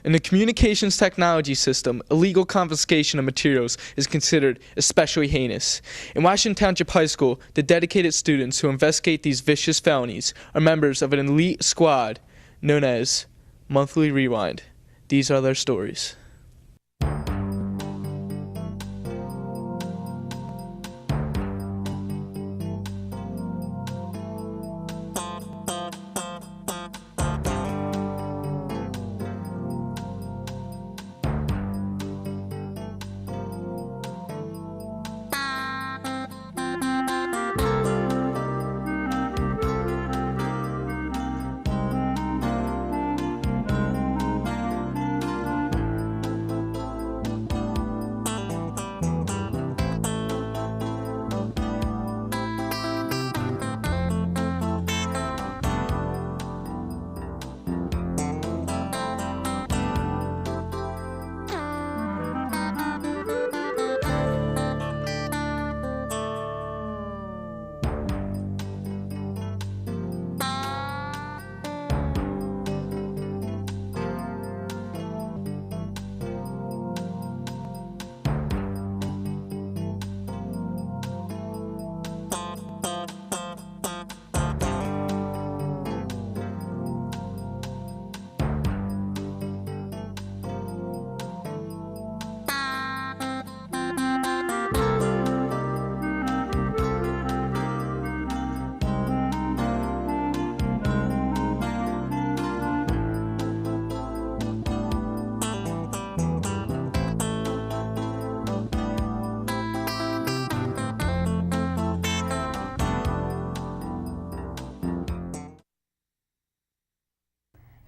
In the communications technology system, illegal confiscation of materials is considered especially heinous. In Washington Township High School, the dedicated students who investigate these vicious felonies are members of an elite squad known as Monthly Rewind. These are their stories.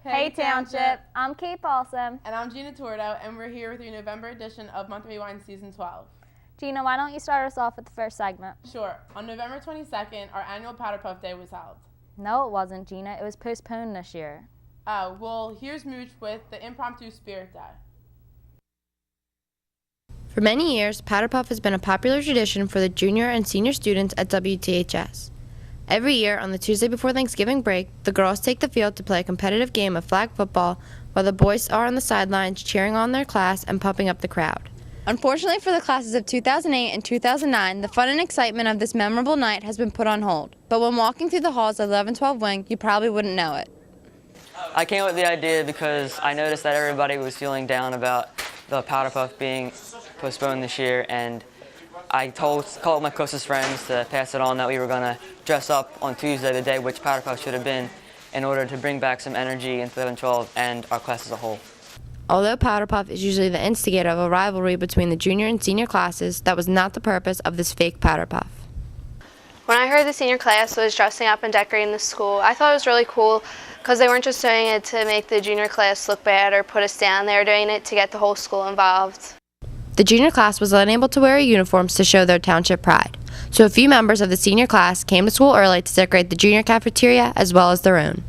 Hey Township, I'm Kate Paulson. And I'm Gina Tordo, and we're here with your November edition of Monthly Rewind Season 12. Gina, why don't you start us off with the first segment? Sure. On November 22nd, our annual Powder Puff Day was held. No, it wasn't, Gina. It was postponed this year. Oh, well, here's Mooch with the Impromptu Spirit Day. For many years, Powder Puff has been a popular tradition for the junior and senior students at WTHS. Every year, on the Tuesday before Thanksgiving break, the girls take the field to play a competitive game of flag football, while the boys are on the sidelines cheering on their class and pumping up the crowd. Unfortunately for the classes of 2008 and 2009, the fun and excitement of this memorable night has been put on hold. But when walking through the halls of 1112 Wing, you probably wouldn't know it. I came up with the idea because I noticed that everybody was feeling down about the Powder Puff being postponed this year, and I called my closest friends to pass it on that we were going to dress up on Tuesday, the day which Powder Puff should have been, in order to bring back some energy into 1112 and our class as a whole. Although Powder Puff is usually the instigator of a rivalry between the junior and senior classes, that was not the purpose of this fake Powder Puff. When I heard the senior class was dressing up and decorating the school, I thought it was really cool because they weren't just doing it to make the junior class look bad or put us down. They were doing it to get the whole school involved. The junior class was unable to wear uniforms to show their township pride, so a few members of the senior class came to school early to decorate the junior cafeteria as well as their own.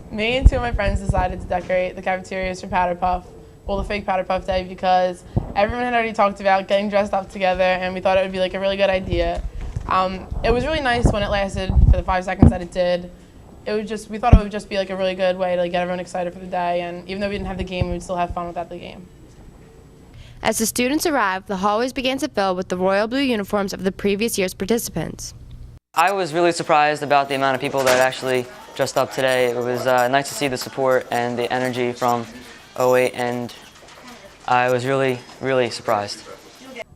Me and two of my friends decided to decorate the cafeterias for Powder Puff, well, the fake Powder Puff Day, because everyone had already talked about getting dressed up together, and we thought it would be like a really good idea. It was really nice when it lasted for the 5 seconds that it did. We thought it would just be like a really good way to like, get everyone excited for the day, and even though we didn't have the game, we'd still have fun without the game. As the students arrived, the hallways began to fill with the royal blue uniforms of the previous year's participants. I was really surprised about the amount of people that actually dressed up today. It was nice to see the support and the energy from 08, and I was really, really surprised.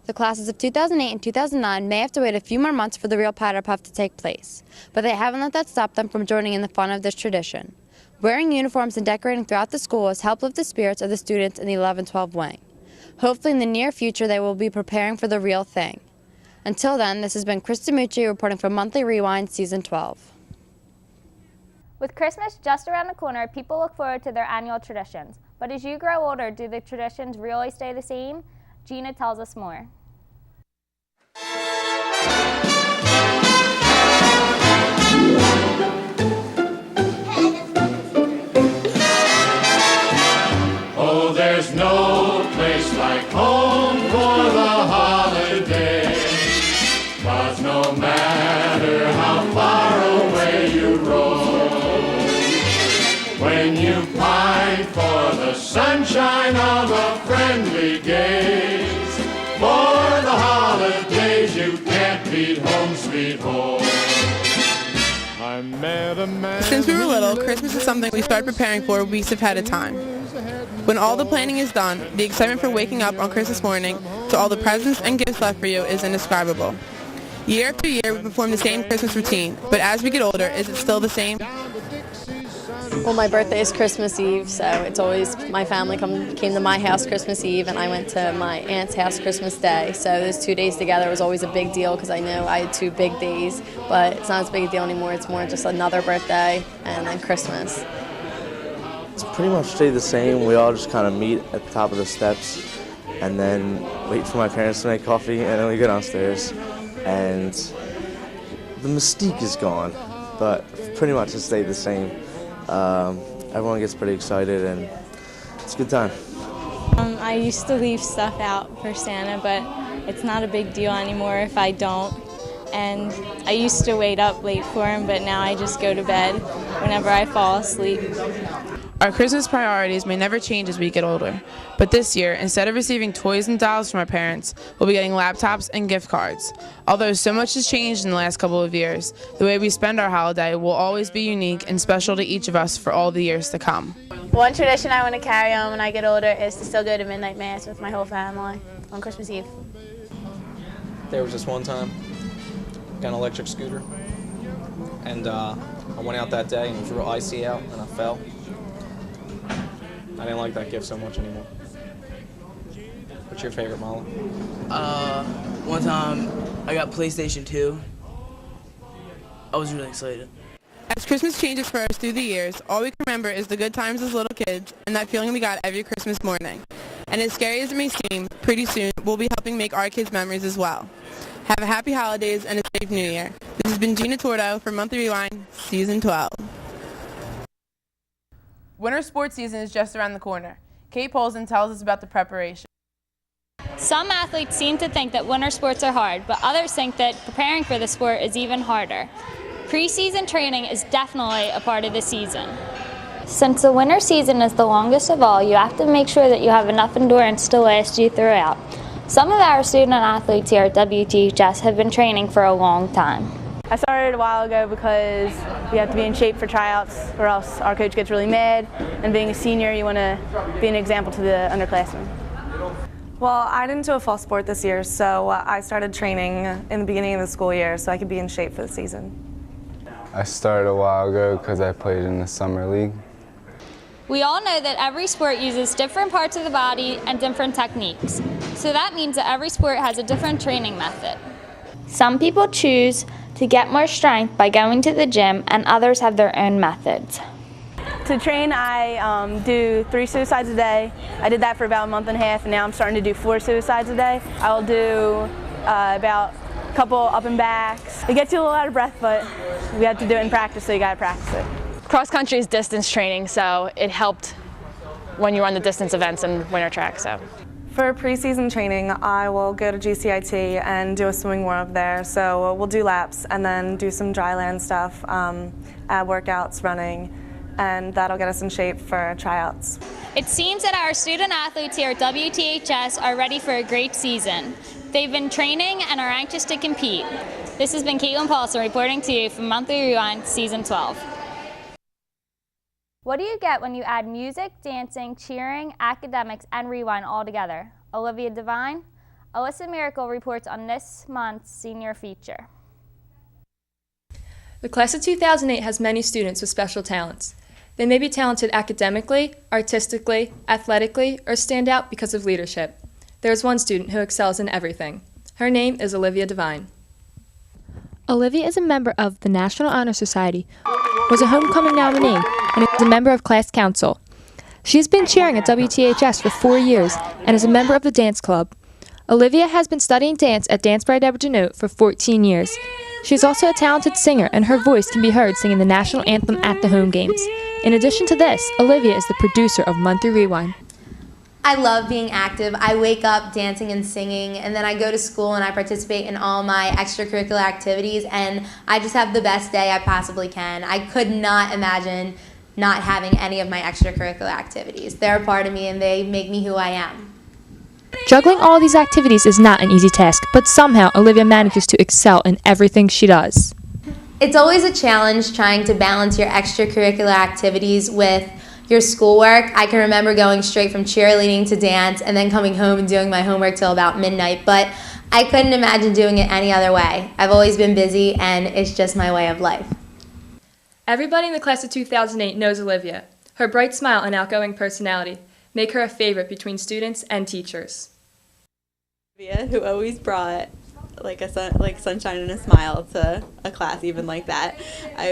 The classes of 2008 and 2009 may have to wait a few more months for the real Powder Puff to take place, but they haven't let that stop them from joining in the fun of this tradition. Wearing uniforms and decorating throughout the school has helped lift the spirits of the students in the 1112 Wing. Hopefully in the near future they will be preparing for the real thing. Until then, this has been Chris DiMucci reporting from Monthly Rewind Season 12. With Christmas just around the corner, people look forward to their annual traditions. But as you grow older, do the traditions really stay the same? Gina tells us more. Oh, there's no place like home for the holiday, 'cause no matter how far away you roam, When you pine for the sunshine of a friendly gaze, for the holidays you can't beat home sweet home. I met a man. Since we were little, Christmas is something we start preparing for weeks ahead of time. When all the planning is done, the excitement for waking up on Christmas morning to all the presents and gifts left for you is indescribable. Year after year, we perform the same Christmas routine, but as we get older, is it still the same? Well, my birthday is Christmas Eve, so it's always my family came to my house Christmas Eve, and I went to my aunt's house Christmas Day. So those 2 days together was always a big deal because I know I had 2 big days, but it's not as big a deal anymore. It's more just another birthday and then Christmas. It's pretty much stayed the same. We all just kind of meet at the top of the steps and then wait for my parents to make coffee, and then we go downstairs. And the mystique is gone, but pretty much it stayed the same. Everyone gets pretty excited, and it's a good time. I used to leave stuff out for Santa, but it's not a big deal anymore if I don't. And I used to wait up late for him, but now I just go to bed whenever I fall asleep. Our Christmas priorities may never change as we get older, but this year, instead of receiving toys and dolls from our parents, we'll be getting laptops and gift cards. Although so much has changed in the last couple of years, the way we spend our holiday will always be unique and special to each of us for all the years to come. One tradition I want to carry on when I get older is to still go to midnight mass with my whole family on Christmas Eve. There was this one time, got an electric scooter, and I went out that day and it was real icy out and I fell. I didn't like that gift so much anymore. What's your favorite, Molly? One time I got PlayStation 2. I was really excited. As Christmas changes for us through the years, all we can remember is the good times as little kids and that feeling we got every Christmas morning. And as scary as it may seem, pretty soon we'll be helping make our kids' memories as well. Have a happy holidays and a safe new year. This has been Gina Tordo for Monthly Rewind, Season 12. Winter sports season is just around the corner. Kate Polson tells us about the preparation. Some athletes seem to think that winter sports are hard, but others think that preparing for the sport is even harder. Preseason training is definitely a part of the season. Since the winter season is the longest of all, you have to make sure that you have enough endurance to last you throughout. Some of our student athletes here at WTHS have been training for a long time. I started a while ago because we have to be in shape for tryouts or else our coach gets really mad, and being a senior you want to be an example to the underclassmen. Well, I didn't do a fall sport this year, so I started training in the beginning of the school year so I could be in shape for the season. I started a while ago because I played in the summer league. We all know that every sport uses different parts of the body and different techniques, so that means that every sport has a different training method. Some people choose to get more strength by going to the gym, and others have their own methods. To train, I do 3 suicides a day. I did that for about a month and a half, and now I'm starting to do 4 suicides a day. I'll do about a couple up and backs. It gets you a little out of breath, but we have to do it in practice, so you gotta practice it. Cross country is distance training, so it helped when you run the distance events and winter track. So. For preseason training, I will go to GCIT and do a swimming warm-up there. So we'll do laps and then do some dry land stuff, ab workouts, running, and that'll get us in shape for tryouts. It seems that our student athletes here at WTHS are ready for a great season. They've been training and are anxious to compete. This has been Caitlin Paulson reporting to you from Monthly Rewind, Season 12. What do you get when you add music, dancing, cheering, academics, and rewind all together? Olivia Devine? Alyssa Miracle reports on this month's senior feature. The class of 2008 has many students with special talents. They may be talented academically, artistically, athletically, or stand out because of leadership. There is one student who excels in everything. Her name is Olivia Devine. Olivia is a member of the National Honor Society, was a homecoming nominee, and is a member of class council. She has been cheering at WTHS for 4 years and is a member of the dance club. Olivia has been studying dance at Dance by Deborah Denote for 14 years. She is also a talented singer, and her voice can be heard singing the national anthem at the home games. In addition to this, Olivia is the producer of Monthly Rewind. I love being active. I wake up dancing and singing, and then I go to school and I participate in all my extracurricular activities, and I just have the best day I possibly can. I could not imagine not having any of my extracurricular activities. They're a part of me and they make me who I am. Juggling all these activities is not an easy task, but somehow Olivia manages to excel in everything she does. It's always a challenge trying to balance your extracurricular activities with your schoolwork. I can remember going straight from cheerleading to dance and then coming home and doing my homework till about midnight, but I couldn't imagine doing it any other way. I've always been busy and it's just my way of life. Everybody in the class of 2008 knows Olivia. Her bright smile and outgoing personality make her a favorite between students and teachers. Olivia, who always brought like sunshine and a smile to a class, even like that.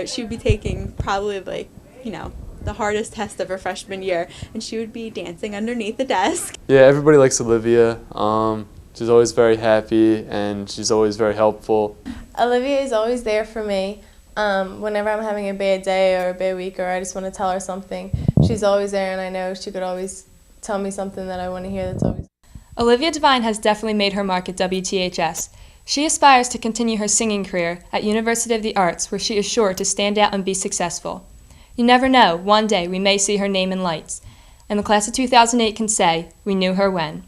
She would be taking probably the hardest test of her freshman year, and she would be dancing underneath the desk. Yeah, everybody likes Olivia. She's always very happy and she's always very helpful. Olivia is always there for me. Whenever I'm having a bad day or a bad week or I just want to tell her something, she's always there, and I know she could always tell me something that I want to hear. Olivia Devine has definitely made her mark at WTHS. She aspires to continue her singing career at University of the Arts, where she is sure to stand out and be successful. You never know, one day we may see her name in lights, and the class of 2008 can say, we knew her when.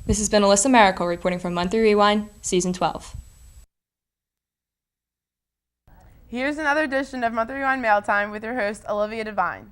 This has been Alyssa Miracle reporting from Monthly Rewind, Season 12. Here's another edition of Monthly Rewind Mail Time with your host, Olivia Devine.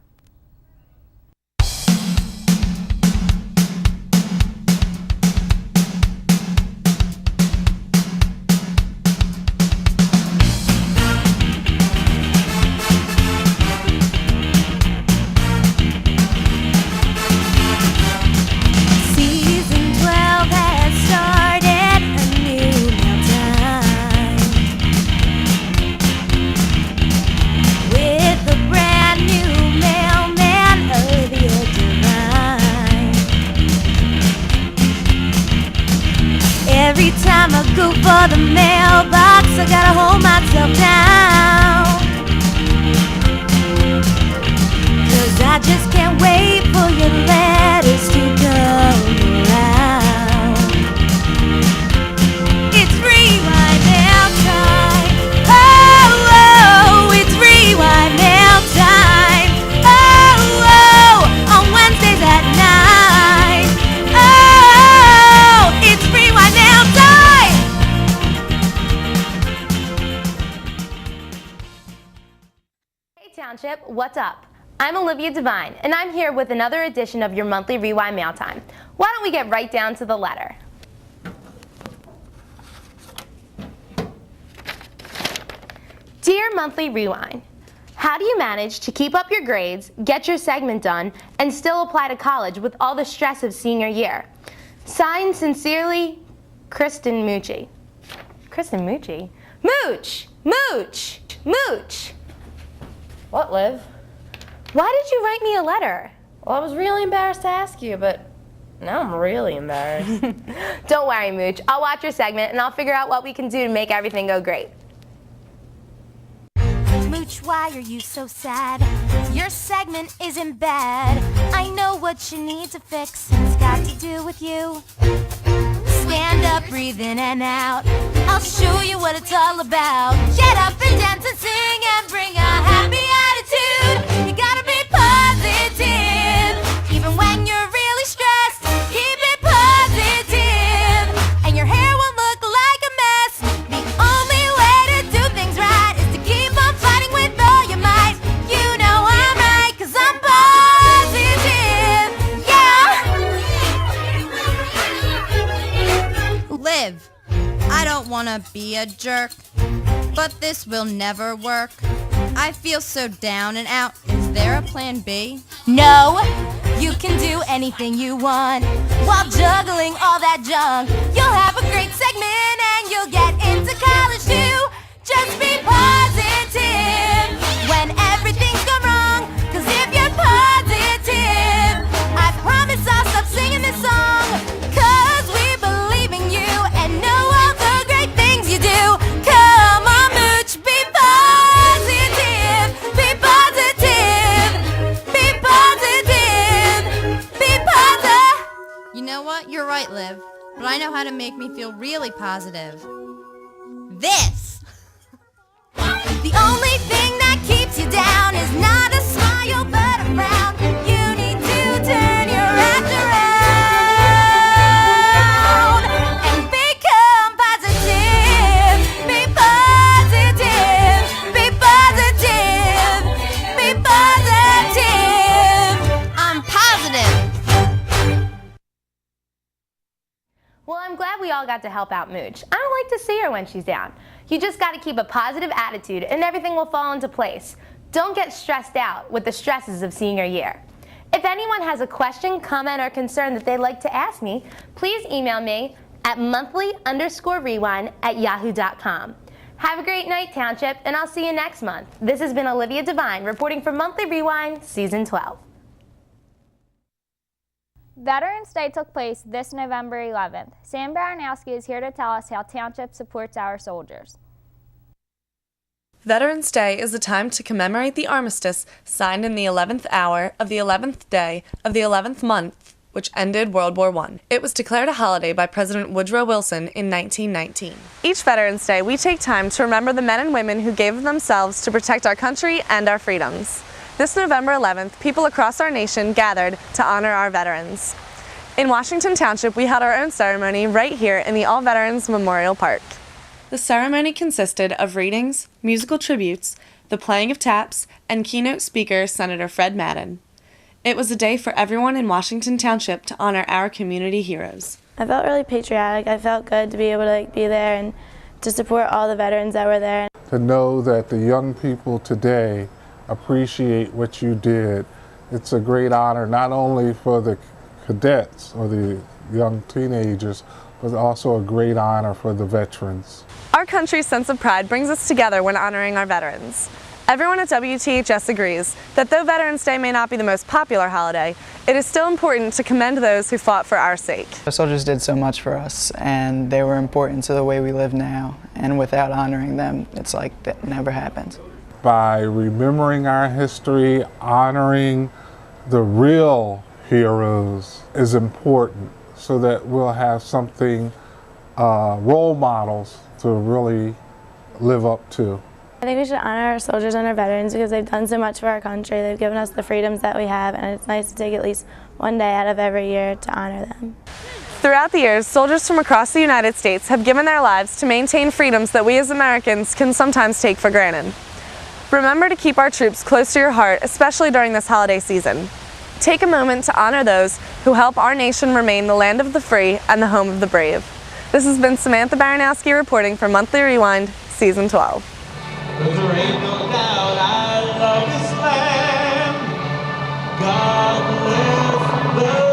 Every time I go for the mailbox, I gotta hold myself down, 'cause I just can't wait for your letters to come around. It's rewind mail time. Oh, oh, it's rewind mail time. Oh, oh, on Wednesdays at 9. Oh, it's rewind mail time. Hey Township, what's up? I'm Olivia Devine, and I'm here with another edition of your Monthly Rewind Mail Time. Why don't we get right down to the letter? Dear Monthly Rewind, how do you manage to keep up your grades, get your segment done, and still apply to college with all the stress of senior year? Signed sincerely, Kristen Moochie. Kristen Moochie? Mooch! Mooch! Mooch! What, Liv? Why did you write me a letter? Well, I was really embarrassed to ask you, but now I'm really embarrassed. Don't worry, Mooch. I'll watch your segment and I'll figure out what we can do to make everything go great. Mooch, why are you so sad? Your segment isn't bad. I know what you need to fix, and it's got to do with you. Stand up, breathe in and out. I'll show you what it's all about. Get up and dance and sing and bring a happy attitude. You gotta be positive, even when you're really stressed. Keep it positive, and your hair won't look like a mess. The only way to do things right is to keep on fighting with all your might. You know I'm right, 'cause I'm positive, yeah. Liv, I don't want to be a jerk, but this will never work. I feel so down and out. Is there a plan B? No, you can do anything you want while juggling all that junk. You'll have a great segment and you'll get into college too. Just be positive when everything's gone wrong, 'cause if you're positive, I promise I'll stop singing this song, 'cause we believe in you and know all the great things you do. Come on, Mooch, be positive, be positive, be positive, be positive. You know what? You're right, Liv. But I know how to make me feel really positive. This! The only thing that keeps you down is not a smile. smile but a frown. You need to turn your act around and become positive. Be positive. Be positive. Be positive. I'm positive. Well, I'm glad we all got to help out Mooch. I don't like to see her when she's down. You just got to keep a positive attitude and everything will fall into place. Don't get stressed out with the stresses of senior year. If anyone has a question, comment, or concern that they'd like to ask me, please email me at monthly_rewind@yahoo.com. Have a great night, Township, and I'll see you next month. This has been Olivia Devine reporting for Monthly Rewind, Season 12. Veterans Day took place this November 11th. Sam Baranowski is here to tell us how Township supports our soldiers. Veterans Day is a time to commemorate the armistice signed in the 11th hour of the 11th day of the 11th month, which ended World War I. It was declared a holiday by President Woodrow Wilson in 1919. Each Veterans Day, we take time to remember the men and women who gave of themselves to protect our country and our freedoms. This November 11th, people across our nation gathered to honor our veterans. In Washington Township, we held our own ceremony right here in the All Veterans Memorial Park. The ceremony consisted of readings, musical tributes, the playing of taps, and keynote speaker Senator Fred Madden. It was a day for everyone in Washington Township to honor our community heroes. I felt really patriotic. I felt good to be able to be there and to support all the veterans that were there. To know that the young people today appreciate what you did, it's a great honor not only for the cadets or the young teenagers, but also a great honor for the veterans. Our country's sense of pride brings us together when honoring our veterans. Everyone at WTHS agrees that though Veterans Day may not be the most popular holiday, it is still important to commend those who fought for our sake. The soldiers did so much for us, and they were important to the way we live now, and without honoring them, it's like that never happened. By remembering our history, honoring the real heroes is important so that we'll have something, role models to really live up to. I think we should honor our soldiers and our veterans because they've done so much for our country. They've given us the freedoms that we have, and it's nice to take at least one day out of every year to honor them. Throughout the years, soldiers from across the United States have given their lives to maintain freedoms that we as Americans can sometimes take for granted. Remember to keep our troops close to your heart, especially during this holiday season. Take a moment to honor those who help our nation remain the land of the free and the home of the brave. This has been Samantha Baranowski reporting for Monthly Rewind, Season 12. There ain't no doubt I love this land. God bless the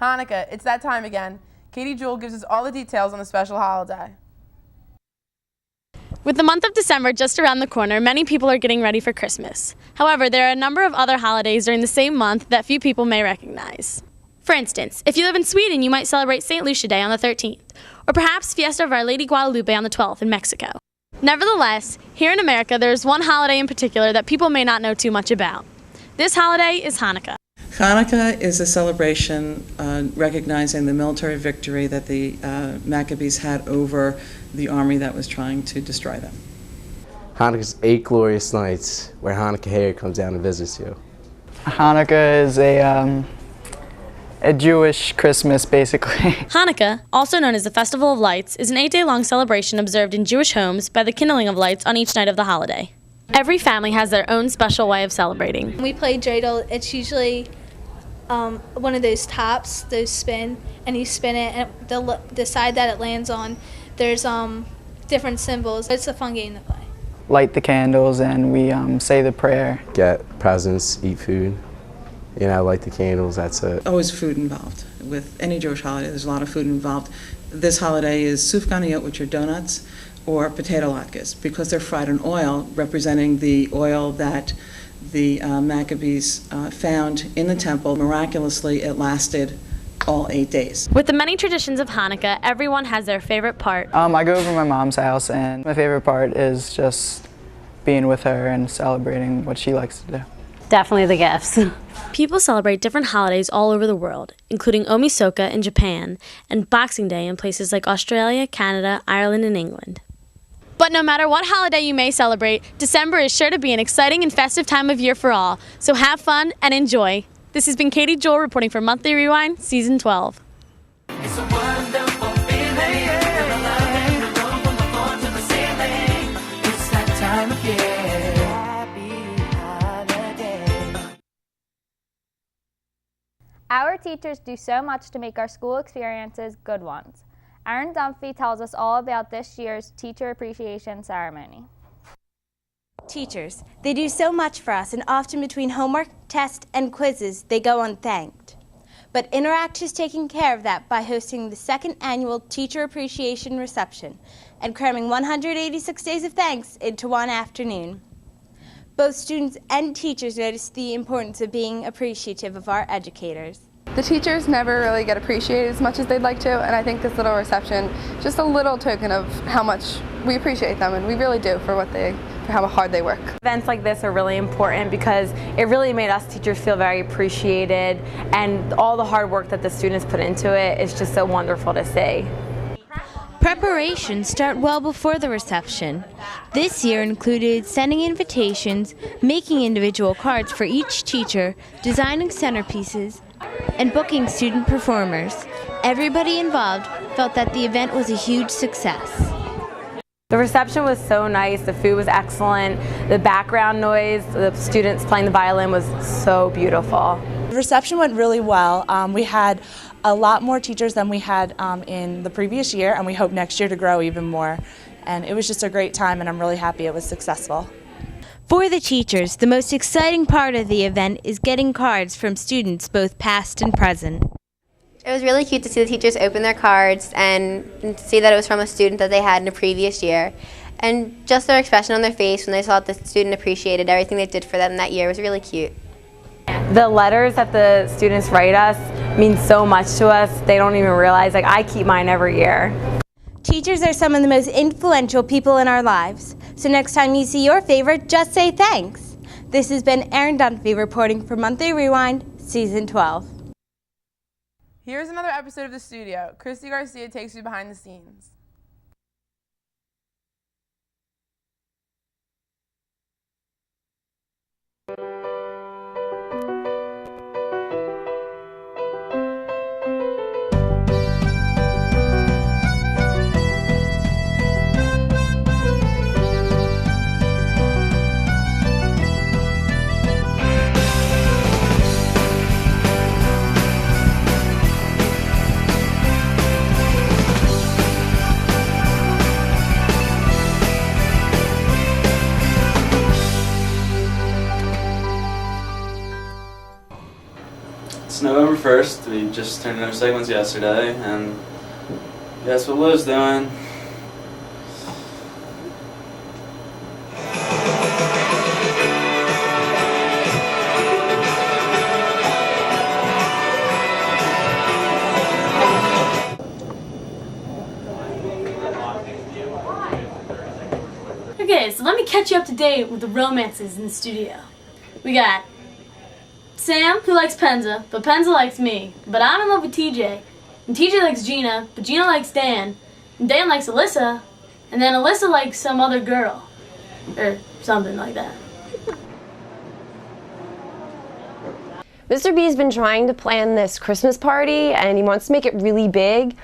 Hanukkah, it's that time again. Katie Jewell gives us all the details on the special holiday. With the month of December just around the corner, many people are getting ready for Christmas. However, there are a number of other holidays during the same month that few people may recognize. For instance, if you live in Sweden, you might celebrate St. Lucia Day on the 13th, or perhaps Fiesta of Our Lady Guadalupe on the 12th in Mexico. Nevertheless, here in America, there is one holiday in particular that people may not know too much about. This holiday is Hanukkah. Hanukkah is a celebration recognizing the military victory that the Maccabees had over the army that was trying to destroy them. Hanukkah's 8 glorious nights where Hanukkah Hair comes down and visits you. Hanukkah is a Jewish Christmas, basically. Hanukkah, also known as the Festival of Lights, is an 8-day-long celebration observed in Jewish homes by the kindling of lights on each night of the holiday. Every family has their own special way of celebrating. We play dreidel. It's usually one of those tops, those spin, and you spin it, and the side that it lands on, there's different symbols. It's a fun game to play. Light the candles, and we say the prayer. Get presents, eat food. You know, light the candles, that's it. Always food involved. With any Jewish holiday, there's a lot of food involved. This holiday is sufganiyot, which are donuts, or potato latkes, because they're fried in oil, representing the oil that the Maccabees found in the temple. Miraculously, it lasted all 8 days. With the many traditions of Hanukkah, everyone has their favorite part. I go over to my mom's house, and my favorite part is just being with her and celebrating what she likes to do. Definitely the gifts. People celebrate different holidays all over the world, including Omisoka in Japan and Boxing Day in places like Australia, Canada, Ireland, and England. But no matter what holiday you may celebrate, December is sure to be an exciting and festive time of year for all. So have fun and enjoy. This has been Katie Joel reporting for Monthly Rewind, Season 12. It's a wonderful feeling. From the floor to the ceiling. It's that time of year. Our teachers do so much to make our school experiences good ones. Aaron Dunphy tells us all about this year's Teacher Appreciation Ceremony. Teachers, they do so much for us, and often between homework, tests, and quizzes, they go unthanked. But Interact is taking care of that by hosting the second annual Teacher Appreciation Reception and cramming 186 days of thanks into one afternoon. Both students and teachers notice the importance of being appreciative of our educators. The teachers never really get appreciated as much as they'd like to, and I think this little reception is just a little token of how much we appreciate them, and we really do for how hard they work. Events like this are really important because it really made us teachers feel very appreciated, and all the hard work that the students put into it is just so wonderful to see. Preparations start well before the reception. This year included sending invitations, making individual cards for each teacher, designing centerpieces, and booking student performers. Everybody involved felt that the event was a huge success. The reception was so nice, the food was excellent, the background noise, the students playing the violin was so beautiful. The reception went really well. We had a lot more teachers than we had in the previous year, and we hope next year to grow even more. And it was just a great time, and I'm really happy it was successful. For the teachers, the most exciting part of the event is getting cards from students both past and present. It was really cute to see the teachers open their cards and see that it was from a student that they had in a previous year. And just their expression on their face when they saw that the student appreciated everything they did for them that year was really cute. The letters that the students write us mean so much to us, they don't even realize. Like, I keep mine every year. Teachers are some of the most influential people in our lives. So next time you see your favorite, just say thanks. This has been Erin Dunphy reporting for Monthly Rewind, Season 12. Here's another episode of The Studio. Christy Garcia takes you behind the scenes. It's November 1st. We just turned in our segments yesterday, and that's what Liv's doing. Okay, so let me catch you up to date with the romances in the studio. We got Sam, who likes Penza, but Penza likes me. But I'm in love with TJ. And TJ likes Gina, but Gina likes Dan. And Dan likes Alyssa. And then Alyssa likes some other girl. Or something like that. Mr. B has been trying to plan this Christmas party, and he wants to make it really big.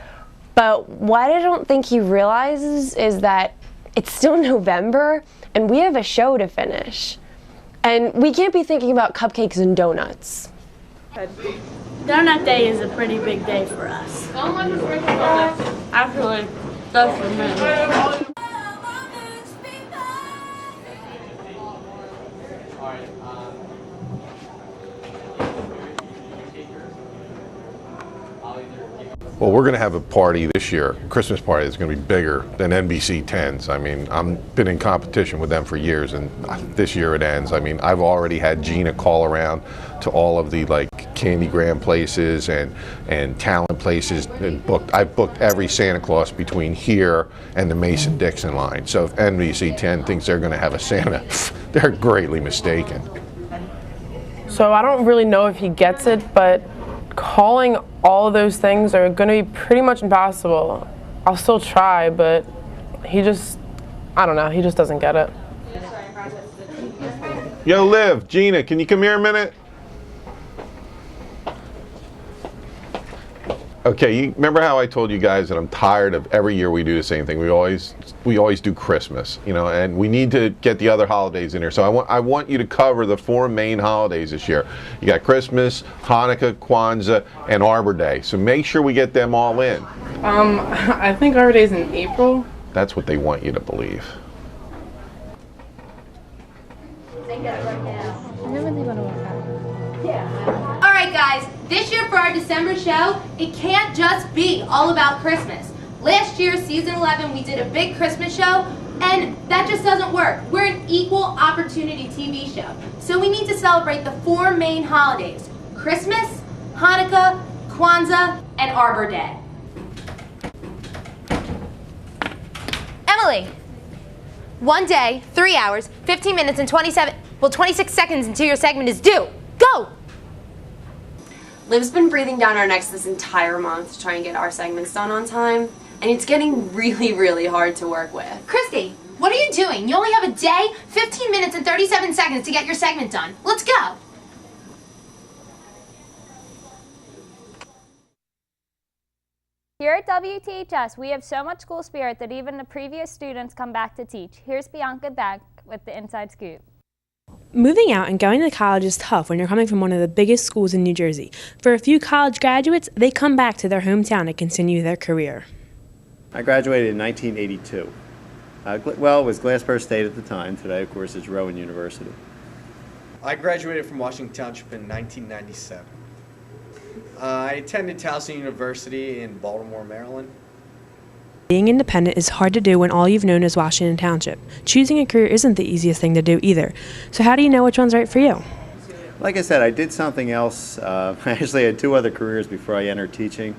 But what I don't think he realizes is that it's still November, and we have a show to finish. And we can't be thinking about cupcakes and donuts. Donut Day is a pretty big day for us. Actually, that's for me. Well, we're going to have a party this year, a Christmas party that's going to be bigger than NBC 10's. I mean, I've been in competition with them for years, and this year it ends. I mean, I've already had Gina call around to all of the Candygram places and talent places, and I've booked every Santa Claus between here and the Mason-Dixon line. So if NBC 10 thinks they're going to have a Santa, they're greatly mistaken. So I don't really know if he gets it, but calling all of those things are going to be pretty much impossible. I'll still try, but he just, I don't know, he just doesn't get it. Yo, Liv, Gina, can you come here a minute? Okay, you remember how I told you guys that I'm tired of every year we do the same thing. We always do Christmas, you know, and we need to get the other holidays in here. So I want you to cover the 4 main holidays this year. You got Christmas, Hanukkah, Kwanzaa, and Arbor Day. So make sure we get them all in. I think Arbor Day's in April. That's what they want you to believe. All right, guys, this year for our December show, it can't just be all about Christmas. Last year, season 11, we did a big Christmas show, and that just doesn't work. We're an equal opportunity TV show, so we need to celebrate the 4 main holidays: Christmas, Hanukkah, Kwanzaa, and Arbor Day. Emily, 1 day, 3 hours, 15 minutes, and 26 seconds until your segment is due. Go! Liv's been breathing down our necks this entire month to try and get our segments done on time, and it's getting really, really hard to work with. Christy, what are you doing? You only have a day, 15 minutes, and 37 seconds to get your segment done. Let's go! Here at WTHS, we have so much school spirit that even the previous students come back to teach. Here's Bianca Beck with the Inside Scoop. Moving out and going to college is tough when you're coming from one of the biggest schools in New Jersey. For a few college graduates, they come back to their hometown to continue their career. I graduated in 1982. Well, it was Glassboro State at the time. Today, of course, it's Rowan University. I graduated from Washington Township in 1997. I attended Towson University in Baltimore, Maryland. Being independent is hard to do when all you've known is Washington Township. Choosing a career isn't the easiest thing to do either. So how do you know which one's right for you? Like I said, I did something else. I actually had 2 other careers before I entered teaching.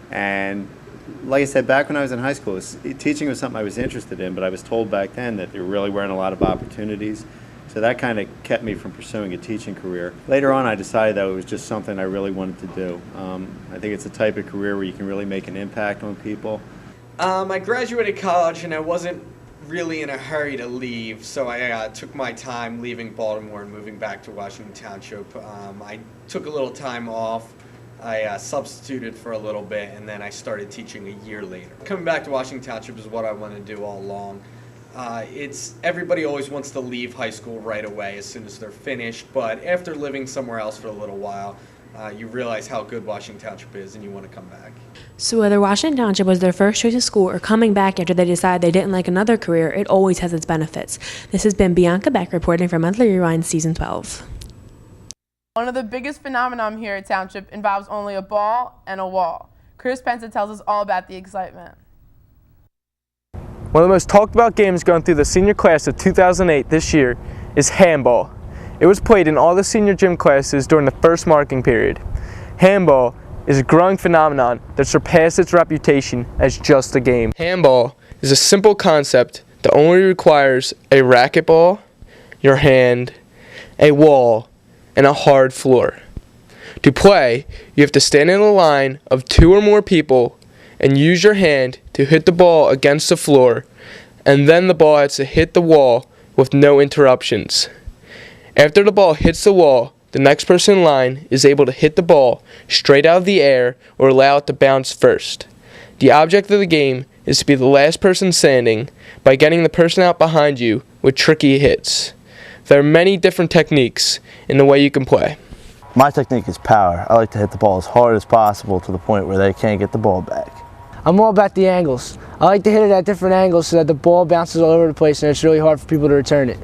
And like I said, back when I was in high school, teaching was something I was interested in, but I was told back then that there really weren't a lot of opportunities. So that kind of kept me from pursuing a teaching career. Later on, I decided that it was just something I really wanted to do. I think it's a type of career where you can really make an impact on people. I graduated college and I wasn't really in a hurry to leave, so I took my time leaving Baltimore and moving back to Washington Township. I took a little time off. I substituted for a little bit, and then I started teaching a year later. Coming back to Washington Township is what I want to do all along. Everybody always wants to leave high school right away as soon as they're finished, but after living somewhere else for a little while, you realize how good Washington Township is and you want to come back. So whether Washington Township was their first choice of school or coming back after they decide they didn't like another career, it always has its benefits. This has been Bianca Beck reporting for Monthly Rewind Season 12. One of the biggest phenomenon here at Township involves only a ball and a wall. Chris Penza tells us all about the excitement. One of the most talked about games going through the senior class of 2008 this year is handball. It was played in all the senior gym classes during the first marking period. Handball is a growing phenomenon that surpassed its reputation as just a game. Handball is a simple concept that only requires a racquetball, your hand, a wall, and a hard floor. To play, you have to stand in a line of 2 or more people and use your hand to hit the ball against the floor, and then the ball has to hit the wall with no interruptions. After the ball hits the wall, the next person in line is able to hit the ball straight out of the air or allow it to bounce first. The object of the game is to be the last person standing by getting the person out behind you with tricky hits. There are many different techniques in the way you can play. My technique is power. I like to hit the ball as hard as possible to the point where they can't get the ball back. I'm all about the angles. I like to hit it at different angles so that the ball bounces all over the place and it's really hard for people to return it.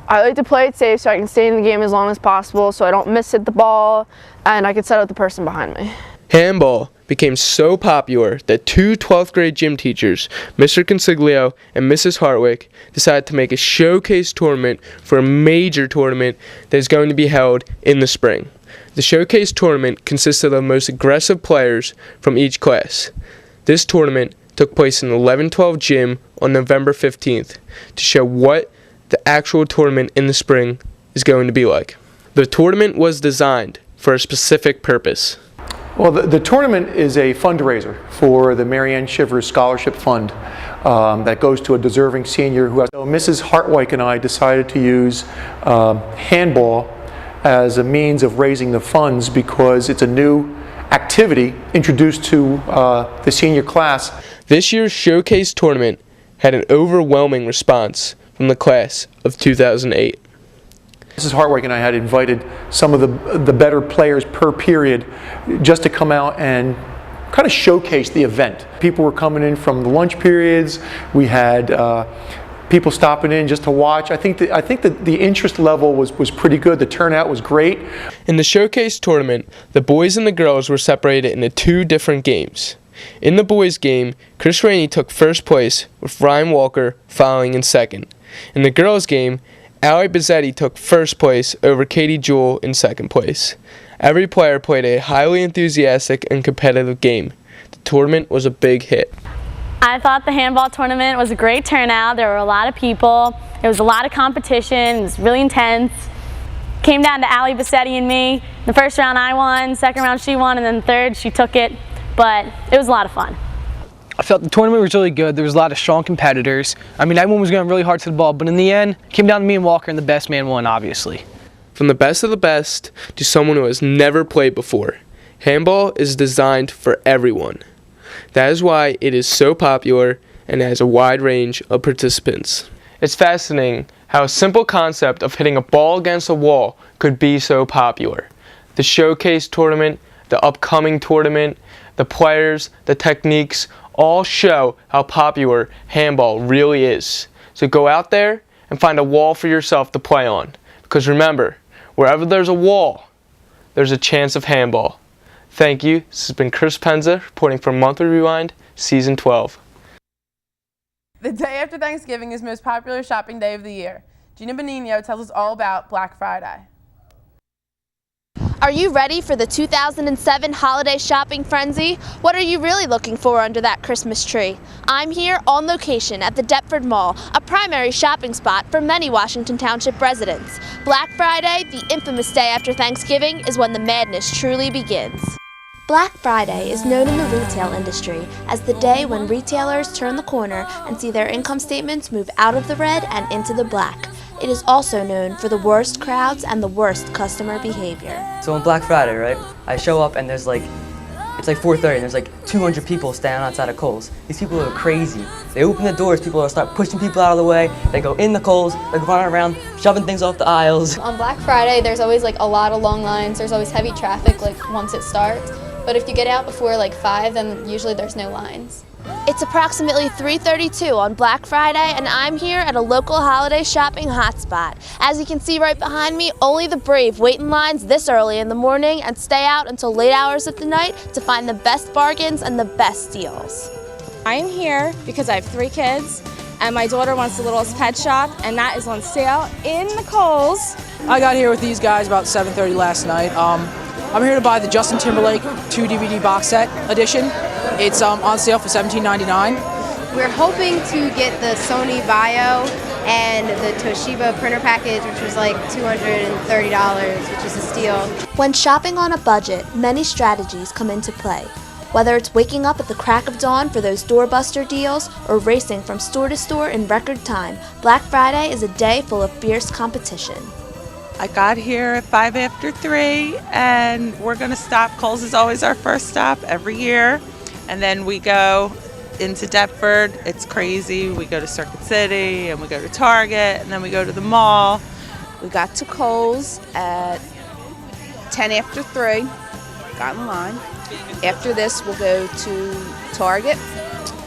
I like to play it safe so I can stay in the game as long as possible so I don't miss hit the ball and I can set up the person behind me. Handball became so popular that 2 12th grade gym teachers, Mr. Consiglio and Mrs. Hartwick, decided to make a showcase tournament for a major tournament that is going to be held in the spring. The showcase tournament consisted of the most aggressive players from each class. This tournament took place in the 11-12 gym on November 15th to show what the actual tournament in the spring is going to be like. The tournament was designed for a specific purpose. Well, the tournament is a fundraiser for the Marianne Shivers Scholarship Fund that goes to a deserving senior who has. So Mrs. Hartwike and I decided to use handball as a means of raising the funds because it's a new activity introduced to the senior class. This year's showcase tournament had an overwhelming response from the class of 2008. Mrs. Hartwike and I had invited some of the better players per period just to come out and kind of showcase the event. People were coming in from the lunch periods. We had people stopping in just to watch. I think that the interest level was pretty good. The turnout was great. In the showcase tournament, the boys and the girls were separated into 2 different games. In the boys' game, Chris Rainey took first place with Ryan Walker following in second. In the girls' game, Allie Bizzetti took first place over Katie Jewell in second place. Every player played a highly enthusiastic and competitive game. The tournament was a big hit. I thought the handball tournament was a great turnout. There were a lot of people. It was a lot of competition. It was really intense. Came down to Allie Bizzetti and me. The first round I won, second round she won, and then the third she took it. But it was a lot of fun. I felt the tournament was really good. There was a lot of strong competitors. I mean, everyone was going really hard to the ball, but in the end, it came down to me and Walker, and the best man won, obviously. From the best of the best to someone who has never played before, handball is designed for everyone. That is why it is so popular and has a wide range of participants. It's fascinating how a simple concept of hitting a ball against a wall could be so popular. The showcase tournament, the upcoming tournament, the players, the techniques, all show how popular handball really is. So go out there and find a wall for yourself to play on. Because remember, wherever there's a wall, there's a chance of handball. Thank you. This has been Chris Penza reporting for Monthly Rewind, Season 12. The day after Thanksgiving is the most popular shopping day of the year. Gina Benigno tells us all about Black Friday. Are you ready for the 2007 holiday shopping frenzy? What are you really looking for under that Christmas tree? I'm here on location at the Deptford Mall, a primary shopping spot for many Washington Township residents. Black Friday, the infamous day after Thanksgiving, is when the madness truly begins. Black Friday is known in the retail industry as the day when retailers turn the corner and see their income statements move out of the red and into the black. It is also known for the worst crowds and the worst customer behavior. So on Black Friday, right, I show up and it's like 4:30 and there's like 200 people standing outside of Kohl's. These people are crazy. They open the doors, people will start pushing people out of the way, they go in the Kohl's, they run around shoving things off the aisles. On Black Friday, there's always like a lot of long lines, there's always heavy traffic like once it starts. But if you get out before like 5, then usually there's no lines. It's approximately 3:32 on Black Friday, and I'm here at a local holiday shopping hotspot. As you can see right behind me, only the brave wait in lines this early in the morning and stay out until late hours of the night to find the best bargains and the best deals. I am here because I have 3 kids, and my daughter wants the littlest pet shop, and that is on sale in the Kohl's. I got here with these guys about 7:30 last night. I'm here to buy the Justin Timberlake 2 DVD box set edition. It's on sale for $17.99. We're hoping to get the Sony Vaio and the Toshiba printer package, which was like $230, which is a steal. When shopping on a budget, many strategies come into play. Whether it's waking up at the crack of dawn for those doorbuster deals or racing from store to store in record time, Black Friday is a day full of fierce competition. I got here at 5 after 3, and we're going to stop. Kohl's is always our first stop every year. And then we go into Deptford. It's crazy. We go to Circuit City, and we go to Target, and then we go to the mall. We got to Kohl's at 10 after 3, got in line. After this, we'll go to Target,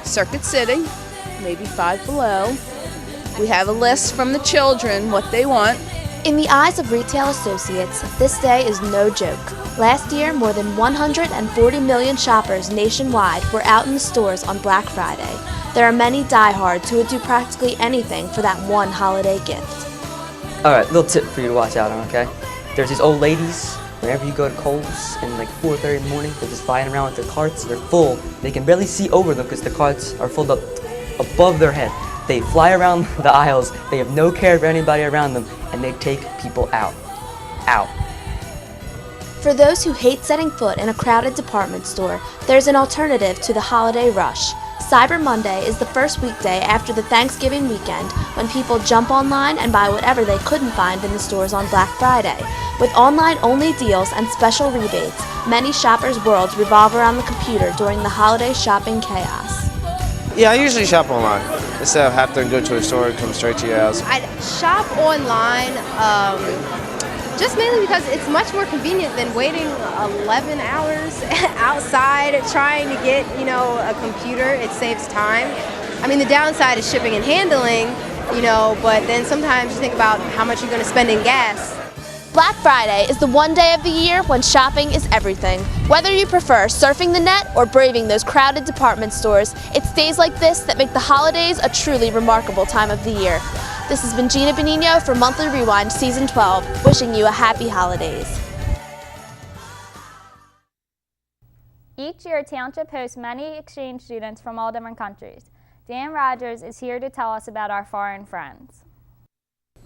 Circuit City, maybe Five Below. We have a list from the children, what they want. In the eyes of retail associates, this day is no joke. Last year, more than 140 million shoppers nationwide were out in the stores on Black Friday. There are many diehards who would do practically anything for that one holiday gift. Alright, little tip for you to watch out on, okay? There's these old ladies, whenever you go to Kohl's and like 4:30 in the morning, they're just flying around with their carts, they're full. They can barely see over them because the carts are filled up above their head. They fly around the aisles, they have no care for anybody around them, and they take people out. out. For those who hate setting foot in a crowded department store, there's an alternative to the holiday rush. Cyber Monday is the first weekday after the Thanksgiving weekend when people jump online and buy whatever they couldn't find in the stores on Black Friday. With online-only deals and special rebates, many shoppers' worlds revolve around the computer during the holiday shopping chaos. Yeah, I usually shop online instead of having to go to a store and come straight to your house. I shop online just mainly because it's much more convenient than waiting 11 hours outside trying to get, a computer. It saves time. I mean, the downside is shipping and handling, but then sometimes you think about how much you're going to spend in gas. Black Friday is the one day of the year when shopping is everything. Whether you prefer surfing the net or braving those crowded department stores, it's days like this that make the holidays a truly remarkable time of the year. This has been Gina Benigno for Monthly Rewind Season 12, wishing you a happy holidays. Each year, Township hosts many exchange students from all different countries. Dan Rogers is here to tell us about our foreign friends.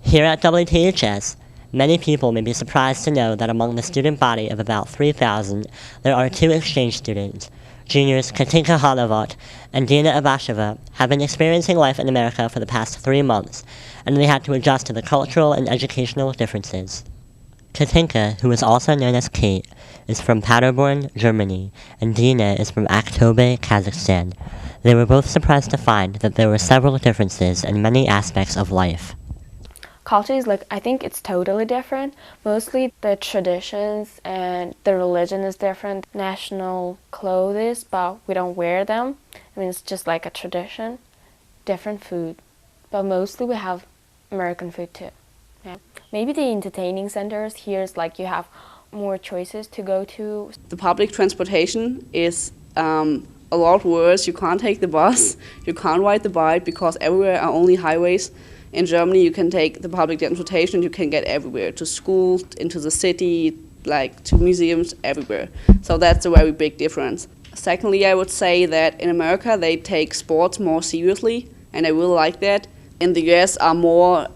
Here at WTHS, many people may be surprised to know that among the student body of about 3,000, there are 2 exchange students. Juniors Katinka Hanovat and Dina Abasheva have been experiencing life in America for the past 3 months, and they had to adjust to the cultural and educational differences. Katinka, who is also known as Kate, is from Paderborn, Germany, and Dina is from Aktobe, Kazakhstan. They were both surprised to find that there were several differences in many aspects of life. Culture is I think it's totally different. Mostly the traditions and the religion is different. National clothes, but we don't wear them. I mean, it's just like a tradition. Different food, but mostly we have American food too. Yeah. Maybe the entertaining centers here is you have more choices to go to. The public transportation is a lot worse. You can't take the bus, you can't ride the bike because everywhere are only highways. In Germany, you can take the public transportation, you can get everywhere, to school, into the city, to museums, everywhere. So that's a very big difference. Secondly, I would say that in America, they take sports more seriously, and I really like that. In the US are more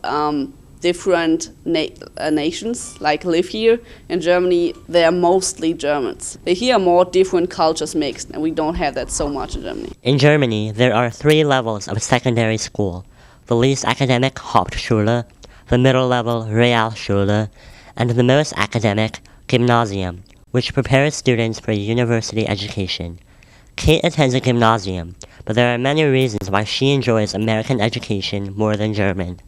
different nations, live here. In Germany, they are mostly Germans. Here are more different cultures mixed, and we don't have that so much in Germany. In Germany, there are 3 levels of secondary school. The least academic Hauptschule, the middle level Realschule, and the most academic Gymnasium, which prepares students for university education. Kate attends a gymnasium, but there are many reasons why she enjoys American education more than German.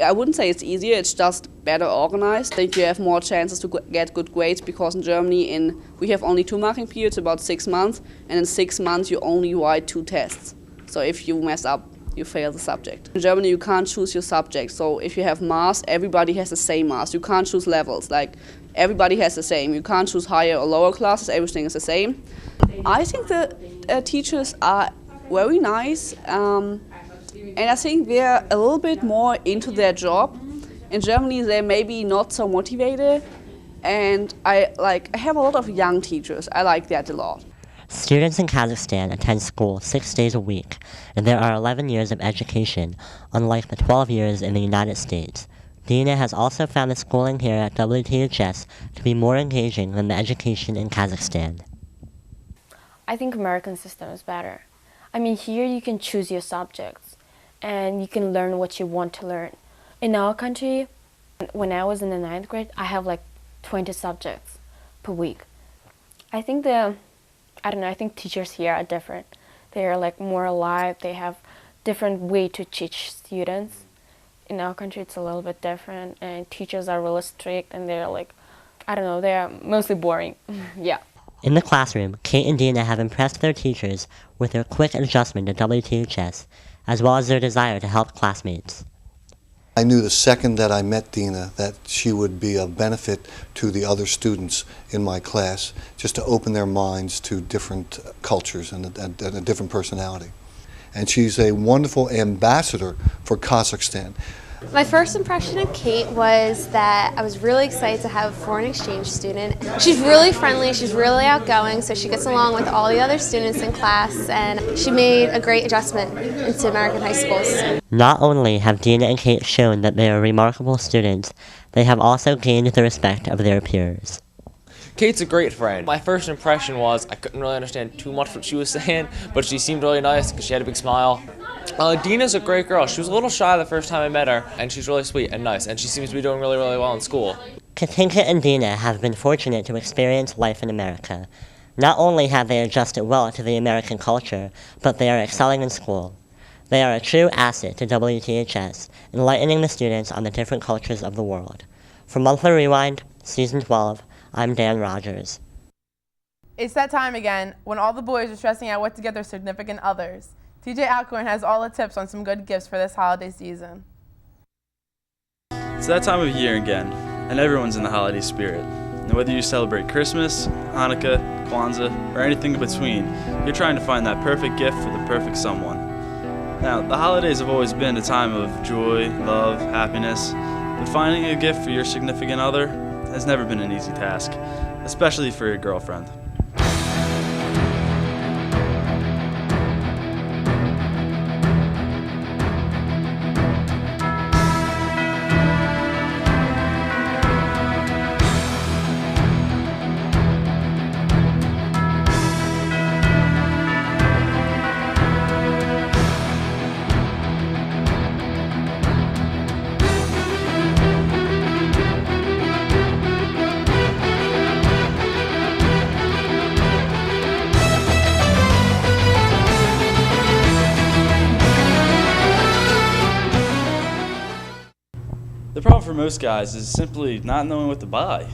I wouldn't say it's easier, it's just better organized. I think you have more chances to get good grades because in Germany we have only 2 marking periods, about 6 months, and in 6 months you only write 2 tests. So if you mess up, you fail the subject. In Germany, you can't choose your subject. So if you have maths, everybody has the same maths. You can't choose levels. Everybody has the same. You can't choose higher or lower classes. Everything is the same. I think the teachers are very nice, and I think they're a little bit more into their job. In Germany, they're maybe not so motivated, and I have a lot of young teachers. I like that a lot. Students in Kazakhstan attend school 6 days a week, and there are 11 years of education, unlike the 12 years in the United States. Dina has also found the schooling here at WTHS to be more engaging than the education in Kazakhstan. I think American system is better. I mean, here you can choose your subjects, and you can learn what you want to learn. In our country, when I was in the 9th grade, I have 20 subjects per week. I think I think teachers here are different. They're more alive, they have different way to teach students. In our country it's a little bit different, and teachers are really strict, and they're they're mostly boring. Yeah. In the classroom, Kate and Dina have impressed their teachers with their quick adjustment to WTHS, as well as their desire to help classmates. I knew the second that I met Dina that she would be of benefit to the other students in my class, just to open their minds to different cultures and a different personality. And she's a wonderful ambassador for Kazakhstan. My first impression of Kate was that I was really excited to have a foreign exchange student. She's really friendly, she's really outgoing, so she gets along with all the other students in class, and she made a great adjustment into American high schools. Not only have Dina and Kate shown that they are remarkable students, they have also gained the respect of their peers. Kate's a great friend. My first impression was I couldn't really understand too much what she was saying, but she seemed really nice because she had a big smile. Dina's a great girl. She was a little shy the first time I met her, and she's really sweet and nice, and she seems to be doing really, really well in school. Katinka and Dina have been fortunate to experience life in America. Not only have they adjusted well to the American culture, but they are excelling in school. They are a true asset to WTHS, enlightening the students on the different cultures of the world. For Monthly Rewind, Season 12, I'm Dan Rogers. It's that time again when all the boys are stressing out what to get their significant others. TJ Alcorn has all the tips on some good gifts for this holiday season. It's that time of year again, and everyone's in the holiday spirit. And whether you celebrate Christmas, Hanukkah, Kwanzaa, or anything in between, you're trying to find that perfect gift for the perfect someone. Now, the holidays have always been a time of joy, love, happiness, but finding a gift for your significant other has never been an easy task, especially for your girlfriend. The problem for most guys is simply not knowing what to buy.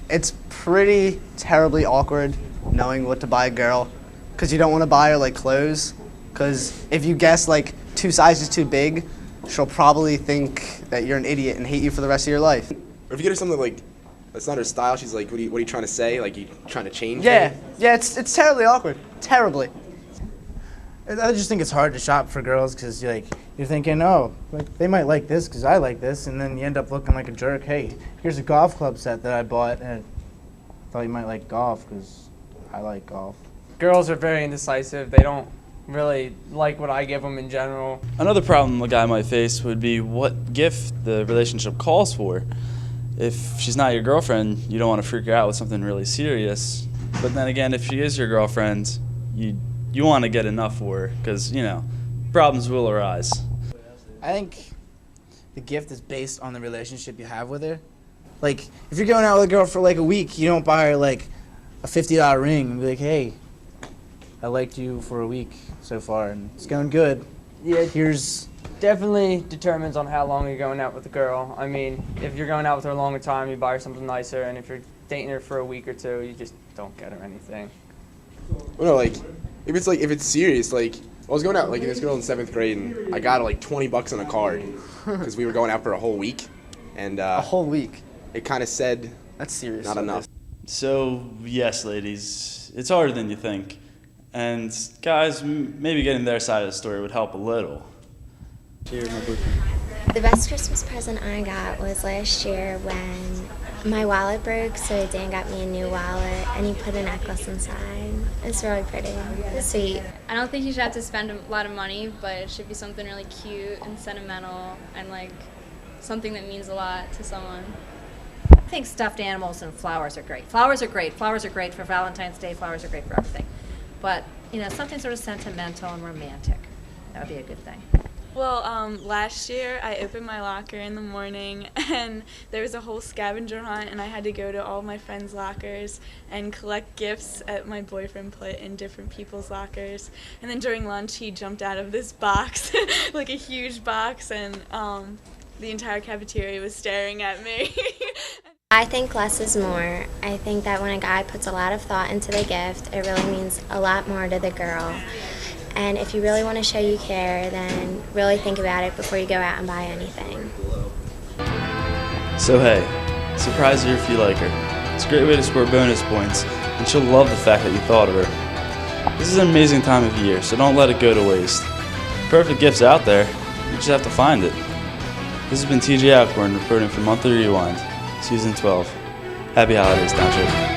It's pretty terribly awkward knowing what to buy a girl, because you don't want to buy her like clothes, because if you guess like 2 sizes too big, she'll probably think that you're an idiot and hate you for the rest of your life. Or if you get her something like that's not her style, she's like, what are you trying to say? Like, you trying to change Yeah, her? yeah, it's terribly awkward, terribly. I just think it's hard to shop for girls because you're thinking, oh, like they might like this because I like this, and then you end up looking like a jerk. Hey, here's a golf club set that I bought, and I thought you might like golf because I like golf. Girls are very indecisive. They don't really like what I give them in general. Another problem a guy might face would be what gift the relationship calls for. If she's not your girlfriend, you don't want to freak her out with something really serious. But then again, if she is your girlfriend, you want to get enough for her because, problems will arise. I think the gift is based on the relationship you have with her. Like, if you're going out with a girl for like a week, you don't buy her like a $50 ring and be like, hey, I liked you for a week so far and it's going good. Yeah, here's... Definitely determines on how long you're going out with the girl. I mean, if you're going out with her a longer time, you buy her something nicer, and if you're dating her for a week or two, you just don't get her anything. Well, no, like, if it's serious, like, I was going out like this girl in 7th grade, and I got her like $20 on a card because we were going out for a whole week, and a whole week. It kind of said that's serious. Not enough. So yes, ladies, it's harder than you think, and guys, maybe getting their side of the story would help a little. Cheers, my boyfriend. The best Christmas present I got was last year when my wallet broke, so Dan got me a new wallet, and he put a necklace inside. It's really pretty. It's sweet. I don't think you should have to spend a lot of money, but it should be something really cute and sentimental and like something that means a lot to someone. I think stuffed animals and flowers are great. Flowers are great. Flowers are great for Valentine's Day. Flowers are great for everything. But, something sort of sentimental and romantic. That would be a good thing. Well, last year I opened my locker in the morning and there was a whole scavenger hunt and I had to go to all my friends' lockers and collect gifts that my boyfriend put in different people's lockers. And then during lunch he jumped out of this box, like a huge box, and the entire cafeteria was staring at me. I think less is more. I think that when a guy puts a lot of thought into the gift, it really means a lot more to the girl. And if you really want to show you care, then really think about it before you go out and buy anything. So hey, surprise her if you like her. It's a great way to score bonus points, and she'll love the fact that you thought of her. This is an amazing time of year, so don't let it go to waste. Perfect gift's out there, you just have to find it. This has been TJ Alcorn reporting for Monthly Rewind, Season 12. Happy holidays, Township.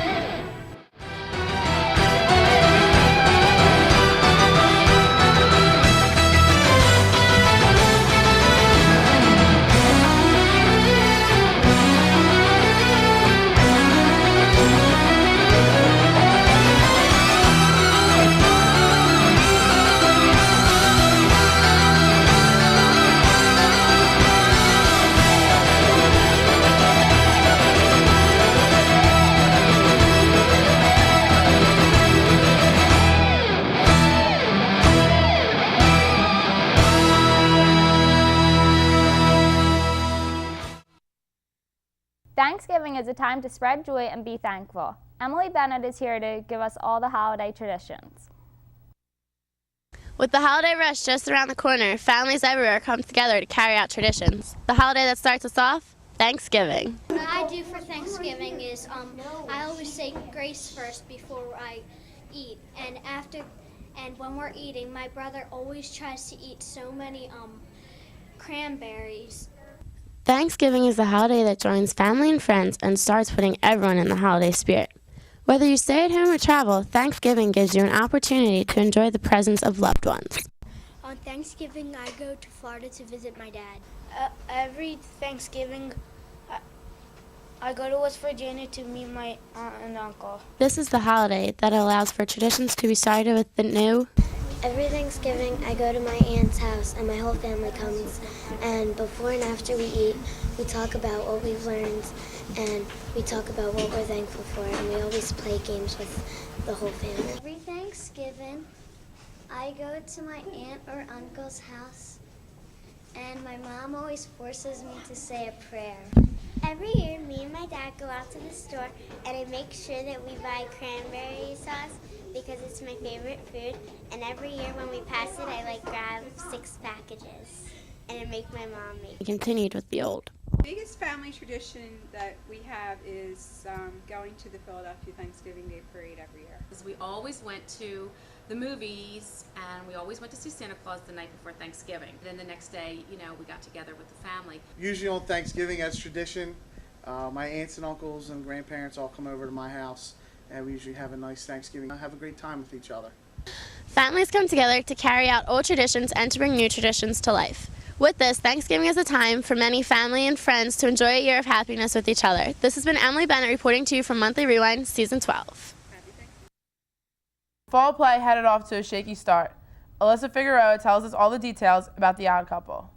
Thanksgiving is a time to spread joy and be thankful. Emily Bennett is here to give us all the holiday traditions. With the holiday rush just around the corner, families everywhere come together to carry out traditions. The holiday that starts us off, Thanksgiving. What I do for Thanksgiving is I always say grace first before I eat, and when we're eating, my brother always tries to eat so many cranberries. Thanksgiving is the holiday that joins family and friends and starts putting everyone in the holiday spirit. Whether you stay at home or travel, Thanksgiving gives you an opportunity to enjoy the presence of loved ones. On Thanksgiving, I go to Florida to visit my dad. Every Thanksgiving, I go to West Virginia to meet my aunt and uncle. This is the holiday that allows for traditions to be started with the new. Every Thanksgiving, I go to my aunt's house and my whole family comes. And before and after we eat, we talk about what we've learned and we talk about what we're thankful for. And we always play games with the whole family. Every Thanksgiving, I go to my aunt or uncle's house and my mom always forces me to say a prayer. Every year, me and my dad go out to the store and I make sure that we buy cranberry sauce because it's my favorite food, and every year when we pass it, I grab 6 packages, and I make my mom make it. We continued with the old. The biggest family tradition that we have is going to the Philadelphia Thanksgiving Day Parade every year. We always went to the movies, and we always went to see Santa Claus the night before Thanksgiving. Then the next day, we got together with the family. Usually on Thanksgiving, as tradition, my aunts and uncles and grandparents all come over to my house, and we usually have a nice Thanksgiving. Have a great time with each other. Families come together to carry out old traditions and to bring new traditions to life. With this, Thanksgiving is a time for many family and friends to enjoy a year of happiness with each other. This has been Emily Bennett reporting to you from Monthly Rewind, Season 12. Fall play headed off to a shaky start. Alyssa Figueroa tells us all the details about The Odd Couple.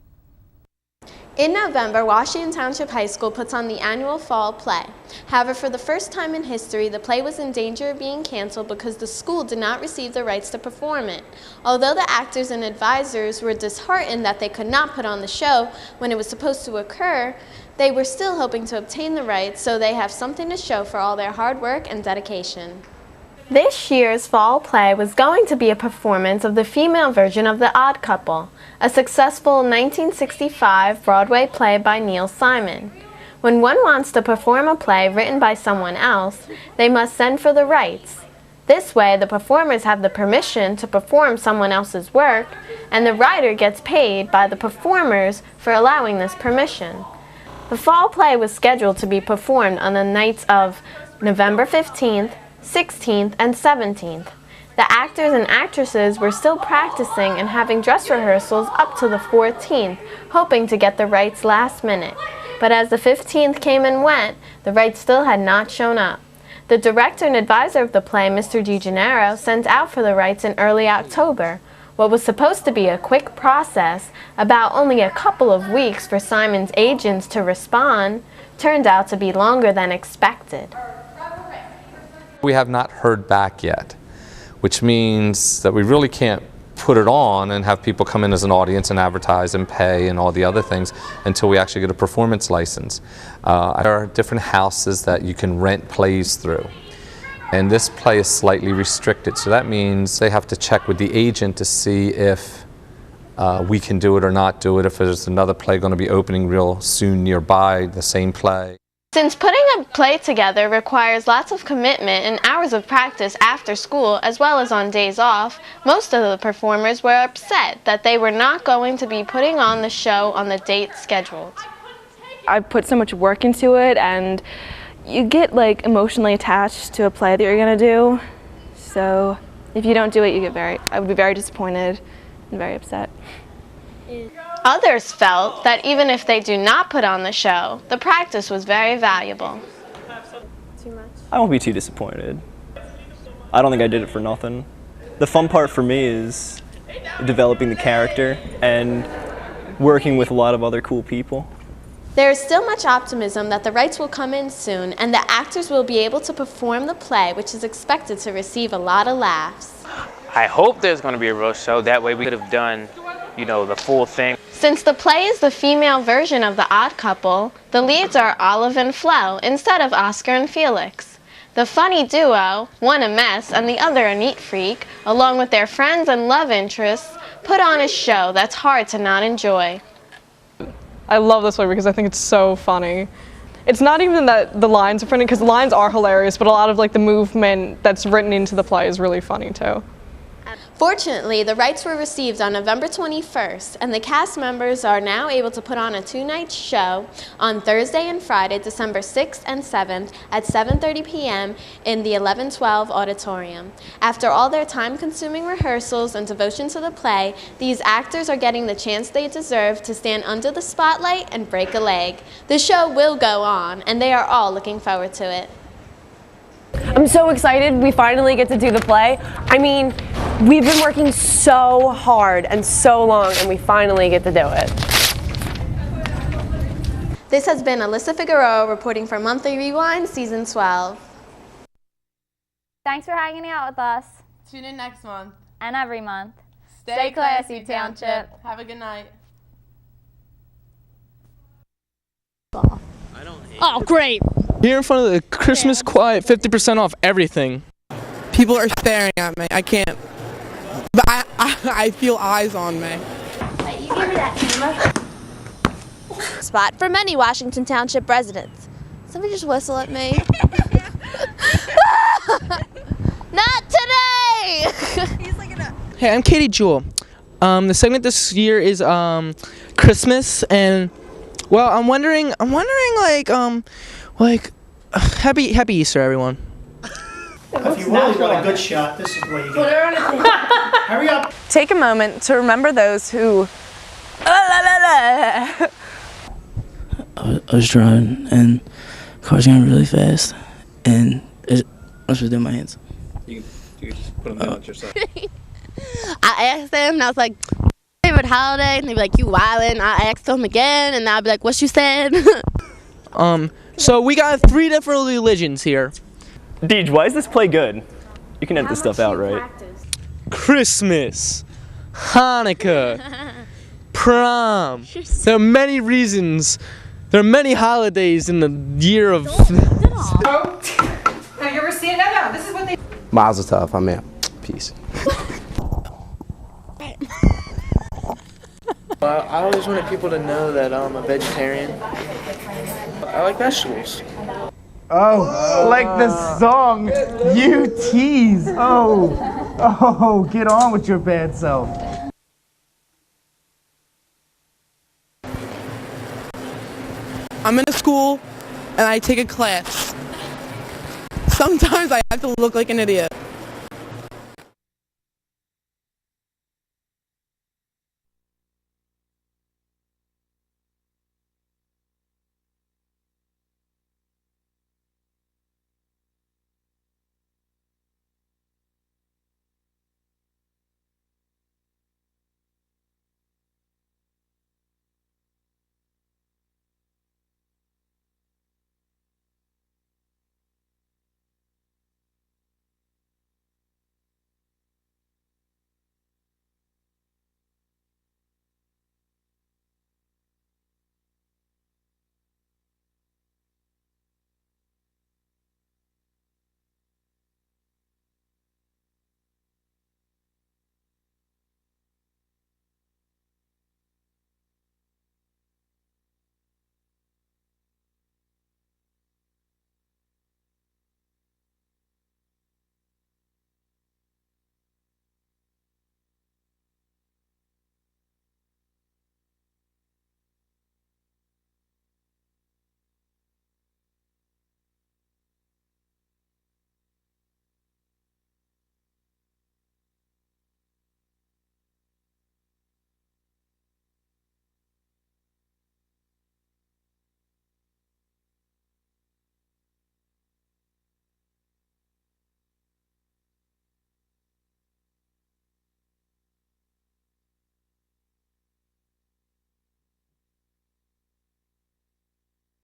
In November, Washington Township High School puts on the annual fall play. However, for the first time in history, the play was in danger of being canceled because the school did not receive the rights to perform it. Although the actors and advisors were disheartened that they could not put on the show when it was supposed to occur, they were still hoping to obtain the rights so they have something to show for all their hard work and dedication. This year's fall play was going to be a performance of the female version of The Odd Couple, a successful 1965 Broadway play by Neil Simon. When one wants to perform a play written by someone else, they must send for the rights. This way, the performers have the permission to perform someone else's work, and the writer gets paid by the performers for allowing this permission. The fall play was scheduled to be performed on the nights of November 15th, 16th, and 17th. The actors and actresses were still practicing and having dress rehearsals up to the 14th, hoping to get the rights last minute. But as the 15th came and went, the rights still had not shown up. The director and advisor of the play, Mr. DeGennaro, sent out for the rights in early October. What was supposed to be a quick process, about only a couple of weeks for Simon's agents to respond, turned out to be longer than expected. We have not heard back yet, which means that we really can't put it on and have people come in as an audience and advertise and pay and all the other things until we actually get a performance license. There are different houses that you can rent plays through, and this play is slightly restricted, so that means they have to check with the agent to see if we can do it or not do it, if there's another play going to be opening real soon nearby, the same play. Since putting a play together requires lots of commitment and hours of practice after school as well as on days off, most of the performers were upset that they were not going to be putting on the show on the date scheduled. I put so much work into it, and you get like emotionally attached to a play that you're gonna do. So if you don't do it, I would be very disappointed and very upset. Others felt that even if they do not put on the show, the practice was very valuable. I won't be too disappointed. I don't think I did it for nothing. The fun part for me is developing the character and working with a lot of other cool people. There is still much optimism that the rights will come in soon and the actors will be able to perform the play, which is expected to receive a lot of laughs. I hope there's going to be a real show. That way we could have done, the full thing. Since the play is the female version of The Odd Couple, the leads are Olive and Flo instead of Oscar and Felix. The funny duo, one a mess and the other a neat freak, along with their friends and love interests, put on a show that's hard to not enjoy. I love this play because I think it's so funny. It's not even that the lines are funny, because the lines are hilarious, but a lot of the movement that's written into the play is really funny too. Fortunately, the rights were received on November 21st, and the cast members are now able to put on a two-night show on Thursday and Friday, December 6th and 7th at 7:30 p.m. in the 1112 Auditorium. After all their time-consuming rehearsals and devotion to the play, these actors are getting the chance they deserve to stand under the spotlight and break a leg. The show will go on, and they are all looking forward to it. I'm so excited we finally get to do the play. I mean, we've been working so hard and so long, and we finally get to do it. This has been Alyssa Figueroa reporting for Monthly Rewind, Season 12. Thanks for hanging out with us. Tune in next month. And every month. Stay classy, Township. Have a good night. Oh, great. Here in front of the Christmas Quiet, 50% off everything. People are staring at me. I can't. But I feel eyes on me. You give me that camera. Spot for many Washington Township residents. Somebody just whistle at me. Not today! Hey, I'm Katie Jewell. The segment this year is Christmas, and well, I'm wondering, Happy Easter, everyone. If you really want a good shot, this is the way you get it. Hurry up. Take a moment to remember those who... I was driving and the car was going really fast, and I was just doing my hands. You just put them down at your side. I asked them, and I was like, favorite holiday? And they'd be like, you wildin'. I asked them again, and I'd be like, what you said? So we got 3 different religions here. Deej, why is this play good? You can edit this stuff out, right? Christmas, Hanukkah, prom. There are many reasons. There are many holidays in the year of... Have you ever seen it? No, this is what they... Mazel tov, I'm out. Peace. I always wanted people to know that I'm a vegetarian. I like vegetables. Oh, like the song, You Tease. Oh, get on with your bad self. I'm in a school, and I take a class. Sometimes I have to look like an idiot.